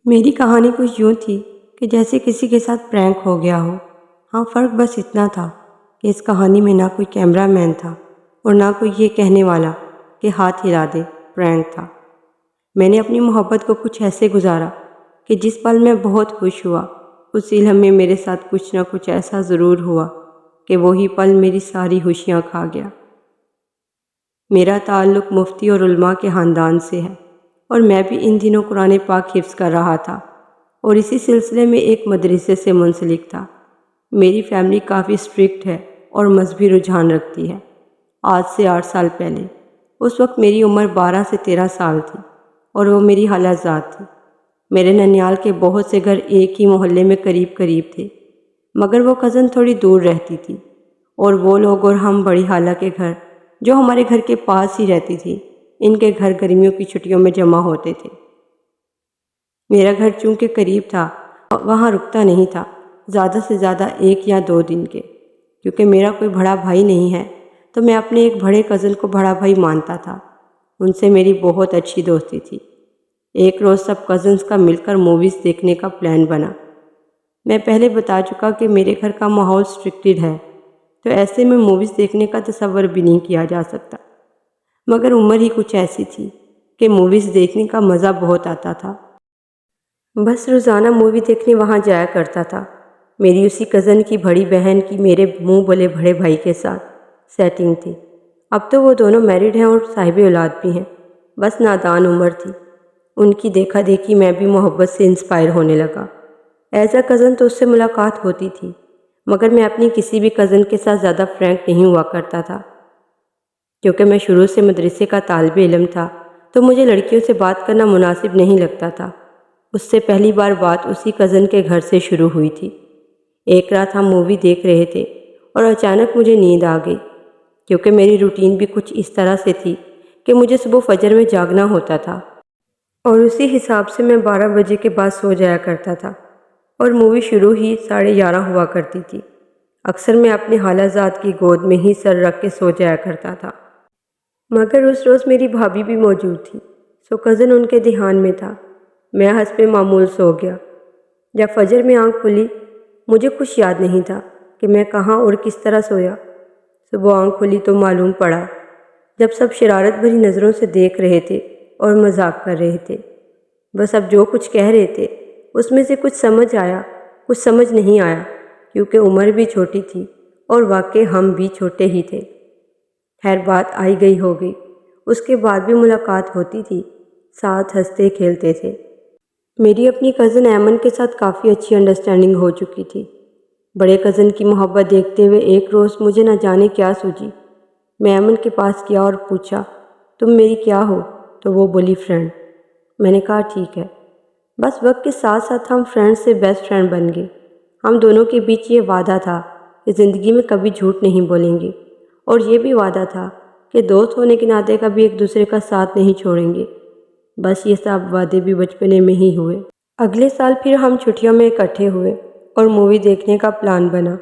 میری کہانی کچھ یوں تھی کہ جیسے کسی کے ساتھ پرینک ہو گیا ہو۔ ہاں، فرق بس اتنا تھا کہ اس کہانی میں نہ کوئی کیمرہ مین تھا اور نہ کوئی یہ کہنے والا کہ ہاتھ ہلا دے، پرینک تھا۔ میں نے اپنی محبت کو کچھ ایسے گزارا کہ جس پل میں بہت خوش ہوا، اسی لمحے میرے ساتھ کچھ نہ کچھ ایسا ضرور ہوا کہ وہی پل میری ساری خوشیاں کھا گیا۔ میرا تعلق مفتی اور علماء کے خاندان سے ہے اور میں بھی ان دنوں قرآن پاک حفظ کر رہا تھا اور اسی سلسلے میں ایک مدرسے سے منسلک تھا۔ میری فیملی کافی اسٹرکٹ ہے اور مذہبی رجحان رکھتی ہے۔ آج سے 8 سال پہلے، اس وقت میری عمر 12 سے 13 سال تھی اور وہ میری خالہ زاد تھی۔ میرے ننیال کے بہت سے گھر ایک ہی محلے میں قریب قریب تھے، مگر وہ کزن تھوڑی دور رہتی تھی اور وہ لوگ اور ہم بڑی خالہ کے گھر جو ہمارے گھر کے پاس ہی رہتی تھی، ان کے گھر گرمیوں کی چھٹیوں میں جمع ہوتے تھے۔ میرا گھر چونکہ قریب تھا، وہاں رکتا نہیں تھا، زیادہ سے زیادہ 1 یا 2 دن کے۔ کیونکہ میرا کوئی بڑا بھائی نہیں ہے تو میں اپنے ایک بڑے کزن کو بڑا بھائی مانتا تھا۔ ان سے میری بہت اچھی دوستی تھی۔ ایک روز سب کزنز کا مل کر موویز دیکھنے کا پلان بنا۔ میں پہلے بتا چکا کہ میرے گھر کا ماحول اسٹرکٹڈ ہے، تو ایسے میں موویز دیکھنے کا تصور بھی نہیں کیا جا سکتا، مگر عمر ہی کچھ ایسی تھی کہ موویز دیکھنے کا مزہ بہت آتا تھا۔ بس روزانہ مووی دیکھنے وہاں جایا کرتا تھا۔ میری اسی کزن کی بڑی بہن کی میرے منہ بولے بڑے بھائی کے ساتھ سیٹنگ تھی۔ اب تو وہ دونوں میرڈ ہیں اور صاحب اولاد بھی ہیں، بس نادان عمر تھی۔ ان کی دیکھا دیکھی میں بھی محبت سے انسپائر ہونے لگا۔ ایز اے کزن تو اس سے ملاقات ہوتی تھی، مگر میں اپنی کسی بھی کزن کے ساتھ زیادہ فرینک نہیں ہوا کرتا تھا۔ کیونکہ میں شروع سے مدرسے کا طالب علم تھا تو مجھے لڑکیوں سے بات کرنا مناسب نہیں لگتا تھا۔ اس سے پہلی بار بات اسی کزن کے گھر سے شروع ہوئی تھی۔ ایک رات ہم مووی دیکھ رہے تھے اور اچانک مجھے نیند آ گئی، کیونکہ میری روٹین بھی کچھ اس طرح سے تھی کہ مجھے صبح فجر میں جاگنا ہوتا تھا اور اسی حساب سے میں 12 بجے کے بعد سو جایا کرتا تھا اور مووی شروع ہی 11:30 ہوا کرتی تھی۔ اکثر میں اپنے خالہ زاد کی گود میں ہی سر رکھ کے سو جایا کرتا تھا، مگر اس روز میری بھابھی بھی موجود تھی، سو کزن ان کے دھیان میں تھا۔ میں حسب معمول سو گیا۔ جب فجر میں آنکھ کھلی، مجھے کچھ یاد نہیں تھا کہ میں کہاں اور کس طرح سویا۔ صبح آنکھ کھلی تو معلوم پڑا جب سب شرارت بھری نظروں سے دیکھ رہے تھے اور مذاق کر رہے تھے۔ بس اب جو کچھ کہہ رہے تھے اس میں سے کچھ سمجھ آیا، کچھ سمجھ نہیں آیا، کیونکہ عمر بھی چھوٹی تھی اور واقعی ہم بھی چھوٹے ہی تھے۔ خیر، بات آئی گئی ہو گئی۔ اس کے بعد بھی ملاقات ہوتی تھی، ساتھ ہنستے کھیلتے تھے۔ میری اپنی کزن ایمن کے ساتھ کافی اچھی انڈرسٹینڈنگ ہو چکی تھی۔ بڑے کزن کی محبت دیکھتے ہوئے ایک روز مجھے نہ جانے کیا سوچی۔ میں ایمن کے پاس گیا اور پوچھا، تم میری کیا ہو؟ تو وہ بولی، فرینڈ۔ میں نے کہا، ٹھیک ہے۔ بس وقت کے ساتھ ساتھ ہم فرینڈ سے بیسٹ فرینڈ بن گئے۔ ہم دونوں کے بیچ یہ وعدہ تھا کہ زندگی میں کبھی جھوٹ نہیں بولیں گے، اور یہ بھی وعدہ تھا کہ دوست ہونے کے ناطے کبھی ایک دوسرے کا ساتھ نہیں چھوڑیں گے۔ بس یہ سب وعدے بھی بچپنے میں ہی ہوئے۔ اگلے سال پھر ہم چھٹیوں میں اکٹھے ہوئے اور مووی دیکھنے کا پلان بنا۔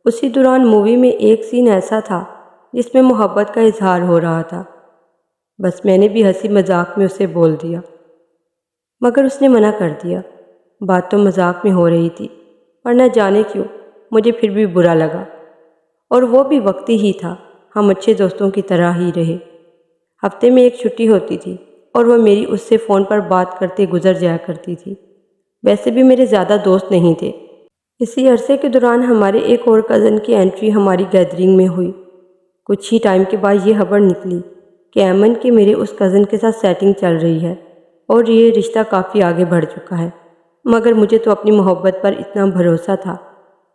اسی دوران مووی میں ایک سین ایسا تھا جس میں محبت کا اظہار ہو رہا تھا۔ بس میں نے بھی ہنسی مذاق میں اسے بول دیا، مگر اس نے منع کر دیا۔ بات تو مذاق میں ہو رہی تھی، پر نہ جانے کیوں مجھے پھر بھی برا لگا، اور وہ بھی وقتی ہی تھا۔ ہم اچھے دوستوں کی طرح ہی رہے۔ ہفتے میں ایک چھٹی ہوتی تھی اور وہ میری اس سے فون پر بات کرتے گزر جایا کرتی تھی۔ ویسے بھی میرے زیادہ دوست نہیں تھے۔ اسی عرصے کے دوران ہمارے ایک اور کزن کی انٹری ہماری گیدرنگ میں ہوئی۔ کچھ ہی ٹائم کے بعد یہ خبر نکلی کہ ایمن کی میرے اس کزن کے ساتھ سیٹنگ چل رہی ہے اور یہ رشتہ کافی آگے بڑھ چکا ہے۔ مگر مجھے تو اپنی محبت پر اتنا بھروسہ تھا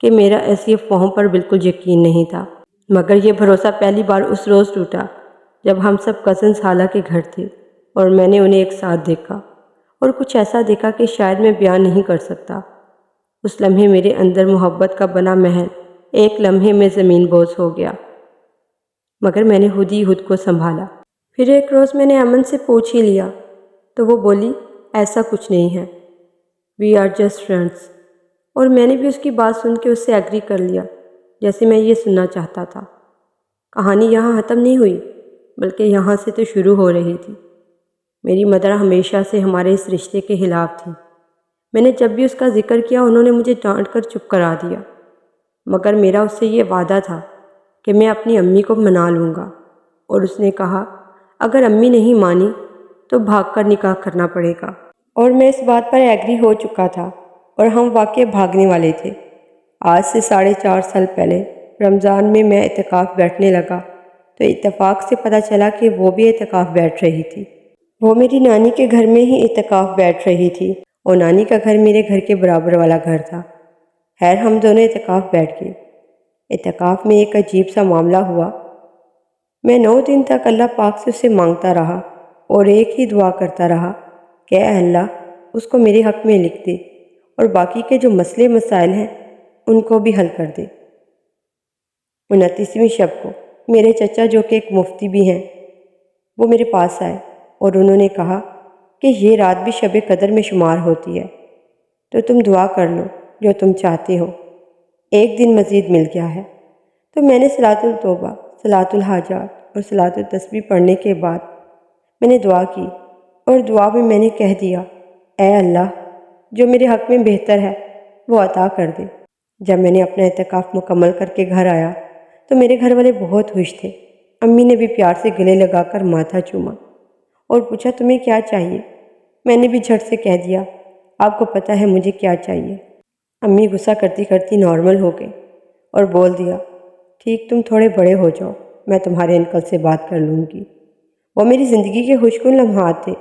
کہ میرا ایسی افواہوں پر بالکل یقین نہیں تھا۔ مگر یہ بھروسہ پہلی بار اس روز ٹوٹا جب ہم سب کزنز خالہ کے گھر تھے اور میں نے انہیں ایک ساتھ دیکھا، اور کچھ ایسا دیکھا کہ شاید میں بیان نہیں کر سکتا۔ اس لمحے میرے اندر محبت کا بنا محل ایک لمحے میں زمین بوس ہو گیا، مگر میں نے خود کو سنبھالا۔ پھر ایک روز میں نے ایمن سے پوچھ ہی لیا تو وہ بولی، ایسا کچھ نہیں ہے، وی آر جسٹ فرینڈس۔ اور میں نے بھی اس کی بات سن کے اس سے ایگری کر لیا، جیسے میں یہ سننا چاہتا تھا۔ کہانی یہاں ختم نہیں ہوئی، بلکہ یہاں سے تو شروع ہو رہی تھی۔ میری مدر ہمیشہ سے ہمارے اس رشتے کے خلاف تھی، میں نے جب بھی اس کا ذکر کیا انہوں نے مجھے ڈانٹ کر چپ کرا دیا، مگر میرا اس سے یہ وعدہ تھا کہ میں اپنی امی کو منا لوں گا، اور اس نے کہا اگر امی نہیں مانی تو بھاگ کر نکاح کرنا پڑے گا، اور میں اس بات پر ایگری ہو چکا تھا اور ہم واقعی بھاگنے والے تھے۔ آج سے 4.5 سال پہلے رمضان میں اعتکاف بیٹھنے لگا تو اتفاق سے پتہ چلا کہ وہ بھی اعتکاف بیٹھ رہی تھی۔ وہ میری نانی کے گھر میں ہی اعتکاف بیٹھ رہی تھی اور نانی کا گھر میرے گھر کے برابر والا گھر تھا۔ خیر ہم دونوں اعتکاف بیٹھ گئے۔ اعتکاف میں ایک عجیب سا معاملہ ہوا۔ میں 9 دن تک اللہ پاک سے اسے مانگتا رہا اور ایک ہی دعا کرتا رہا کہ اے اللہ اس کو میرے حق میں لکھ دے اور باقی کے جو مسئلے مسائل ہیں ان کو بھی حل کر دے۔ 29ویں شب کو میرے چچا جو کہ ایک مفتی بھی ہیں وہ میرے پاس آئے اور انہوں نے کہا کہ یہ رات بھی شب قدر میں شمار ہوتی ہے تو تم دعا کر لو جو تم چاہتے ہو، ایک دن مزید مل گیا ہے۔ تو میں نے صلاۃ التوبہ، صلاۃ الحاجات اور صلاۃ التسبیح پڑھنے کے بعد میں نے دعا کی اور دعا میں نے کہہ دیا اے اللہ جو میرے حق میں بہتر ہے وہ عطا کر دے۔ جب میں نے اپنا اعتکاف مکمل کر کے گھر آیا تو میرے گھر والے بہت خوش تھے۔ امی نے بھی پیار سے گلے لگا کر ماتھا چوما اور پوچھا تمہیں کیا چاہیے؟ میں نے بھی جھٹ سے کہہ دیا آپ کو پتہ ہے مجھے کیا چاہیے۔ امی غصہ کرتی کرتی نارمل ہو گئی اور بول دیا ٹھیک تم تھوڑے بڑے ہو جاؤ میں تمہارے انکل سے بات کر لوں گی۔ وہ میری زندگی کے خوشکن لمحات تھے۔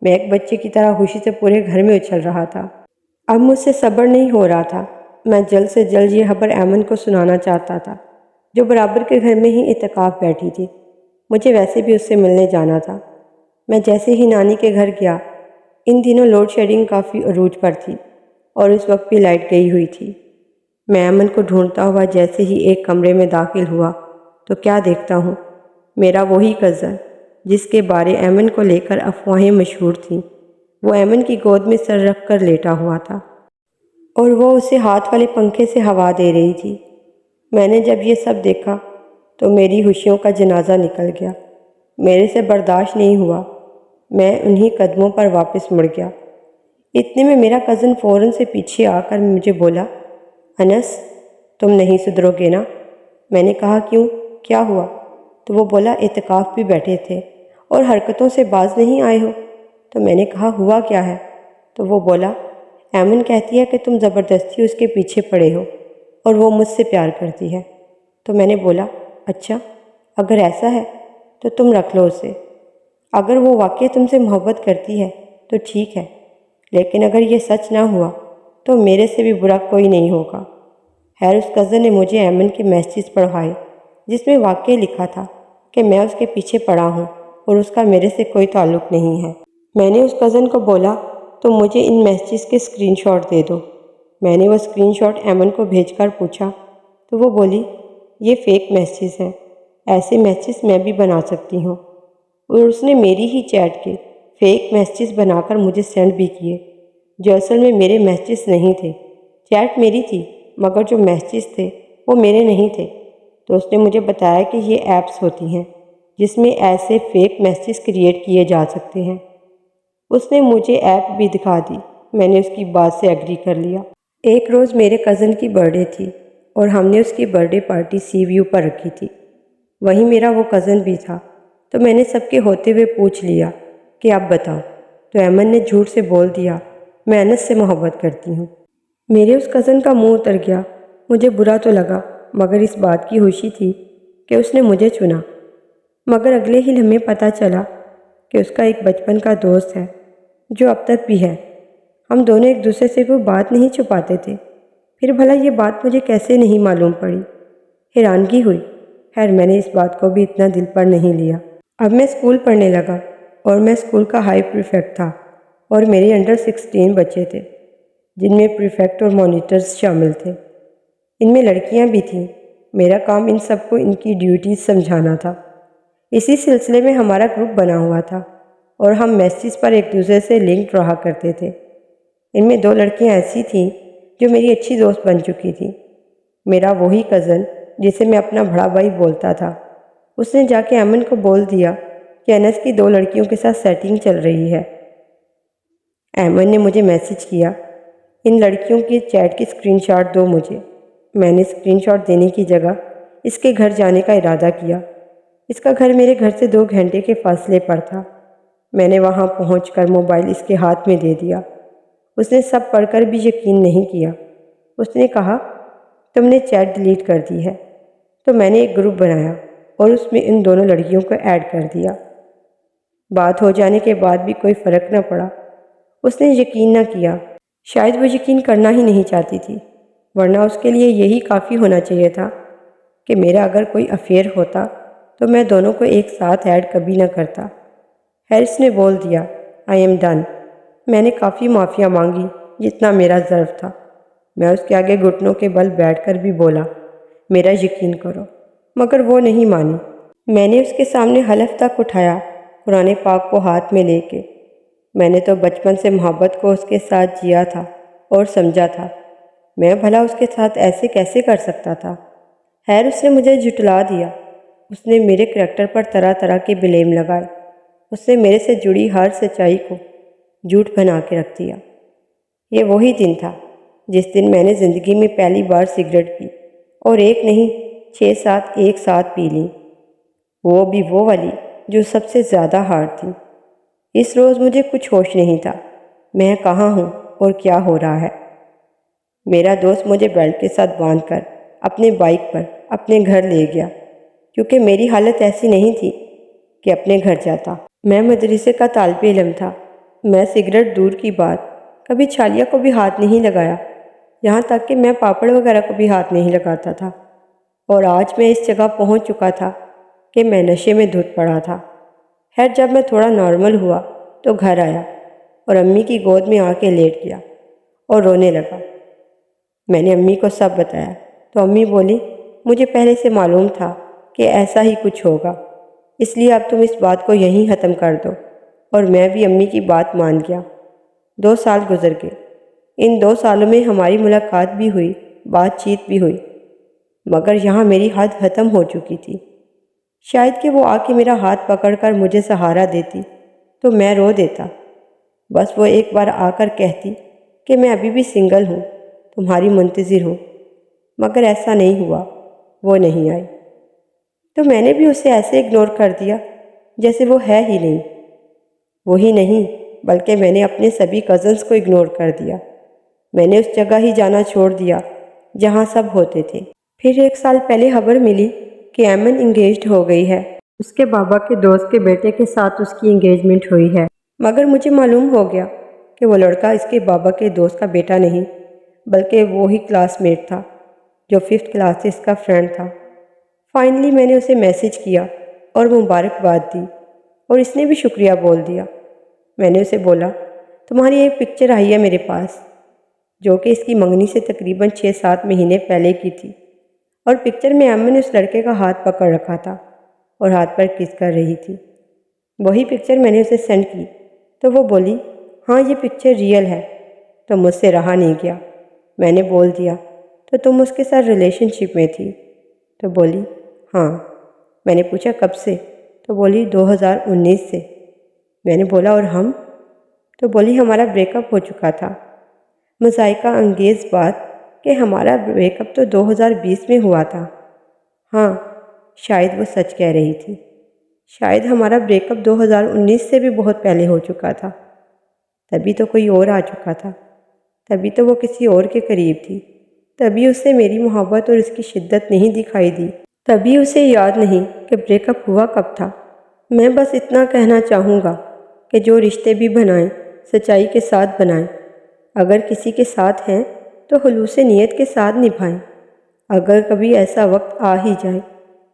میں ایک بچے کی طرح خوشی سے پورے گھر میں اچھل رہا تھا۔ اب مجھ سے صبر نہیں ہو رہا تھا۔ میں جلد سے جلد یہ خبر ایمن کو سنانا چاہتا تھا جو برابر کے گھر میں ہی اعتکاف بیٹھی تھی۔ مجھے ویسے بھی اس سے ملنے جانا تھا۔ میں جیسے ہی نانی کے گھر گیا، ان دنوں لوڈ شیڈنگ کافی عروج پر تھی اور اس وقت بھی لائٹ گئی ہوئی تھی۔ میں ایمن کو ڈھونڈتا ہوا جیسے ہی ایک کمرے میں داخل ہوا تو کیا دیکھتا ہوں، میرا وہی کزن جس کے بارے ایمن کو لے کر افواہیں مشہور تھیں، وہ ایمن کی گود میں سر رکھ کر لیٹا ہوا تھا اور وہ اسے ہاتھ والے پنکھے سے ہوا دے رہی تھی۔ میں نے جب یہ سب دیکھا تو میری خوشیوں کا جنازہ نکل گیا۔ میرے سے برداشت نہیں ہوا، میں انہی قدموں پر واپس مڑ گیا۔ اتنے میں میرا کزن فوراً سے پیچھے آ کر مجھے بولا انس تم نہیں سدھرو گے نا؟ میں نے کہا کیوں، کیا ہوا؟ تو وہ بولا اعتکاف بھی بیٹھے تھے اور حرکتوں سے باز نہیں آئے ہو۔ تو میں نے کہا ہوا کیا ہے؟ تو وہ بولا ایمن کہتی ہے کہ تم زبردستی اس کے پیچھے پڑے ہو اور وہ مجھ سے پیار کرتی ہے۔ تو میں نے بولا اچھا اگر ایسا ہے تو تم رکھ لو اسے، اگر وہ واقعی تم سے محبت کرتی ہے تو ٹھیک ہے، لیکن اگر یہ سچ نہ ہوا تو میرے سے بھی برا کوئی نہیں ہوگا۔ خیر اس کزن نے مجھے ایمن کے میسیج پڑھائے جس میں واقعی لکھا تھا کہ میں اس کے پیچھے پڑا ہوں اور اس کا میرے سے کوئی تعلق نہیں ہے۔ میں نے اس کزن کو بولا تو مجھے ان میسیجز کے اسکرین شاٹ دے دو۔ میں نے وہ اسکرین شاٹ ایمن کو بھیج کر پوچھا تو وہ بولی یہ فیک میسیج ہیں، ایسے میسیج میں بھی بنا سکتی ہوں، اور اس نے میری ہی چیٹ کے فیک میسیج بنا کر مجھے سینڈ بھی کیے جو اصل میں میرے میسیج نہیں تھے۔ چیٹ میری تھی مگر جو میسیج تھے وہ میرے نہیں تھے۔ تو اس نے مجھے بتایا کہ یہ ایپس ہوتی ہیں جس میں ایسے فیک میسیج کریٹ کیے جا سکتے ہیں۔ اس نے مجھے ایپ بھی دکھا دی، میں نے اس کی بات سے ایگری کر لیا۔ ایک روز میرے کزن کی برتھ ڈے تھی اور ہم نے اس کی برتھ ڈے پارٹی سی ویو پر رکھی تھی۔ وہیں میرا وہ کزن بھی تھا تو میں نے سب کے ہوتے ہوئے پوچھ لیا کہ اب بتاؤ، تو ایمن نے جھوٹ سے بول دیا میں انس سے محبت کرتی ہوں۔ میرے اس کزن کا منہ اتر گیا۔ مجھے برا تو لگا مگر اس بات کی خوشی تھی کہ اس نے مجھے چنا۔ مگر اگلے ہی لمحے پتہ چلا کہ اس کا ایک بچپن کا دوست ہے جو اب تک بھی ہے۔ ہم دونوں ایک دوسرے سے کوئی بات نہیں چھپاتے تھے، پھر بھلا یہ بات مجھے کیسے نہیں معلوم پڑی؟ حیرانگی ہوئی۔ خیر میں نے اس بات کو بھی اتنا دل پر نہیں لیا۔ اب میں اسکول پڑھنے لگا اور میں اسکول کا ہائی پریفیکٹ تھا اور میرے انڈر 16 بچے تھے جن میں پریفیکٹ اور مانیٹرز شامل تھے۔ ان میں لڑکیاں بھی تھیں۔ میرا کام ان سب کو ان کی ڈیوٹیز سمجھانا تھا۔ اسی سلسلے میں ہمارا گروپ بنا ہوا تھا اور ہم میسیج پر ایک دوسرے سے لنک رہا کرتے تھے۔ ان میں 2 لڑکیاں ایسی تھیں جو میری اچھی دوست بن چکی تھیں۔ میرا وہی کزن جسے میں اپنا بڑا بھائی بولتا تھا، اس نے جا کے ایمن کو بول دیا کہ انس کی 2 لڑکیوں کے ساتھ سیٹنگ چل رہی ہے۔ ایمن نے مجھے میسیج کیا ان لڑکیوں کے چیٹ کی اسکرین شاٹ دو مجھے۔ میں نے اسکرین شاٹ دینے کی جگہ اس کے گھر جانے کا ارادہ کیا۔ اس کا گھر میرے گھر سے 2 گھنٹے کے فاصلے پر تھا۔ میں نے وہاں پہنچ کر موبائل اس کے ہاتھ میں دے دیا۔ اس نے سب پڑھ کر بھی یقین نہیں کیا۔ اس نے کہا، تم نے چیٹ ڈیلیٹ کر دی ہے؟ تو میں نے ایک گروپ بنایا اور اس میں ان دونوں لڑکیوں کو ایڈ کر دیا۔ بات ہو جانے کے بعد بھی کوئی فرق نہ پڑا۔ اس نے یقین نہ کیا۔ شاید وہ یقین کرنا ہی نہیں چاہتی تھی، ورنہ اس کے لیے یہی کافی ہونا چاہیے تھا کہ میرا اگر کوئی افیئر ہوتا تو میں دونوں کو ایک ساتھ ایڈ کبھی نہ کرتا۔ ہیرس نے بول دیا، آئی ایم ڈن۔ میں نے کافی معافیاں مانگی جتنا میرا ظرف تھا۔ میں اس کے آگے گھٹنوں کے بل بیٹھ کر بھی بولا، میرا یقین کرو، مگر وہ نہیں مانی۔ میں نے اس کے سامنے حلف تک اٹھایا، قرآن پاک کو ہاتھ میں لے کے۔ میں نے تو بچپن سے محبت کو اس کے ساتھ جیا تھا اور سمجھا تھا، میں بھلا اس کے ساتھ ایسے کیسے کر سکتا تھا؟ خیر اس نے مجھے جھٹلا دیا۔ اس نے میرے کریکٹر پر طرح طرح کے بلیم لگائے۔ اس نے میرے سے جڑی ہر سچائی کو جھوٹ بنا کے رکھ دیا۔ یہ وہی دن تھا جس دن میں نے زندگی میں پہلی بار سگریٹ پی، اور ایک نہیں 6-7 ایک ساتھ پی لیں، وہ بھی وہ والی جو سب سے زیادہ ہارڈ تھی۔ اس روز مجھے کچھ ہوش نہیں تھا، میں کہاں ہوں اور کیا ہو رہا ہے۔ میرا دوست مجھے بیلٹ کے ساتھ باندھ کر اپنے بائک پر اپنے گھر لے گیا، کیونکہ میری حالت ایسی نہیں تھی کہ اپنے گھر جاتا۔ میں مدرسے کا طالب علم تھا۔ میں سگریٹ دور کی بات، کبھی چھالیا کو بھی ہاتھ نہیں لگایا، یہاں تک کہ میں پاپڑ وغیرہ کو بھی ہاتھ نہیں لگاتا تھا۔ اور آج میں اس جگہ پہنچ چکا تھا کہ میں نشے میں دھت پڑا تھا۔ خیر جب میں تھوڑا نارمل ہوا تو گھر آیا اور امی کی گود میں آ کے لیٹ گیا اور رونے لگا۔ میں نے امی کو سب بتایا تو امی بولی، مجھے پہلے سے معلوم تھا کہ ایسا ہی کچھ ہوگا، اس لیے اب تم اس بات کو یہیں ختم کر دو۔ اور میں بھی امی کی بات مان گیا۔ 2 سال گزر گئے۔ ان 2 سالوں میں ہماری ملاقات بھی ہوئی، بات چیت بھی ہوئی، مگر یہاں میری حد ختم ہو چکی تھی۔ شاید کہ وہ آ کے میرا ہاتھ پکڑ کر مجھے سہارا دیتی تو میں رو دیتا۔ بس وہ ایک بار آ کر کہتی کہ میں ابھی بھی سنگل ہوں، تمہاری منتظر ہوں، مگر ایسا نہیں ہوا، وہ نہیں آئی۔ تو میں نے بھی اسے ایسے اگنور کر دیا جیسے وہ ہے ہی نہیں۔ وہی نہیں بلکہ میں نے اپنے سبھی کزنز کو اگنور کر دیا۔ میں نے اس جگہ ہی جانا چھوڑ دیا جہاں سب ہوتے تھے۔ پھر 1 سال پہلے خبر ملی کہ ایمن انگیجڈ ہو گئی ہے۔ اس کے بابا کے دوست کے بیٹے کے ساتھ اس کی انگیجمنٹ ہوئی ہے، مگر مجھے معلوم ہو گیا کہ وہ لڑکا اس کے بابا کے دوست کا بیٹا نہیں، بلکہ وہی کلاس میٹ تھا جو 5th کلاس سے اس کا فرینڈ تھا۔ فائنلی میں نے اسے میسج کیا اور مبارکباد دی، اور اس نے بھی شکریہ بول دیا۔ میں نے اسے بولا، تمہاری ایک پکچر آئی ہے میرے پاس، جو کہ اس کی منگنی سے تقریباً 6-7 مہینے پہلے کی تھی، اور پکچر میں ایمن نے اس لڑکے کا ہاتھ پکڑ رکھا تھا اور ہاتھ پر کس کر رہی تھی۔ وہی پکچر میں نے اسے سینڈ کی تو وہ بولی، ہاں یہ پکچر ریئل ہے۔ تو مجھ سے رہا نہیں گیا، میں نے بول دیا، تو تم اس کے ساتھ ریلیشن شپ میں تھی؟ تو بولی، ہاں۔ میں نے پوچھا کب سے؟ تو بولی 2019 سے۔ میں نے بولا اور ہم؟ تو بولی ہمارا بریک اپ ہو چکا تھا۔ مضحکہ انگیز بات کہ ہمارا بریک اپ تو 2020 میں ہوا تھا۔ ہاں، شاید وہ سچ کہہ رہی تھی۔ شاید ہمارا بریک اپ 2019 سے بھی بہت پہلے ہو چکا تھا۔ تبھی تو کوئی اور آ چکا تھا، تبھی تو وہ کسی اور کے قریب تھی، تبھی اسے میری محبت اور اس کی شدت نہیں دکھائی دی، تبھی اسے یاد نہیں کہ بریک اپ ہوا کب تھا۔ میں بس اتنا کہنا چاہوں گا کہ جو رشتے بھی بنائیں سچائی کے ساتھ بنائیں۔ اگر کسی کے ساتھ ہیں تو خلوص نیت کے ساتھ نبھائیں۔ اگر کبھی ایسا وقت آ ہی جائے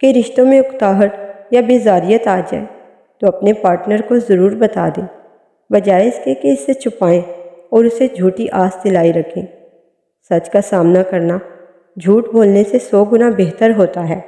کہ رشتوں میں اکتاہٹ یا بیزاریت آ جائے تو اپنے پارٹنر کو ضرور بتا دیں، بجائے اس کے کہ اسے چھپائیں اور اسے جھوٹی آس دلائی رکھیں۔ سچ کا سامنا کرنا جھوٹ بولنے سے 100 گنا بہتر ہوتا ہے۔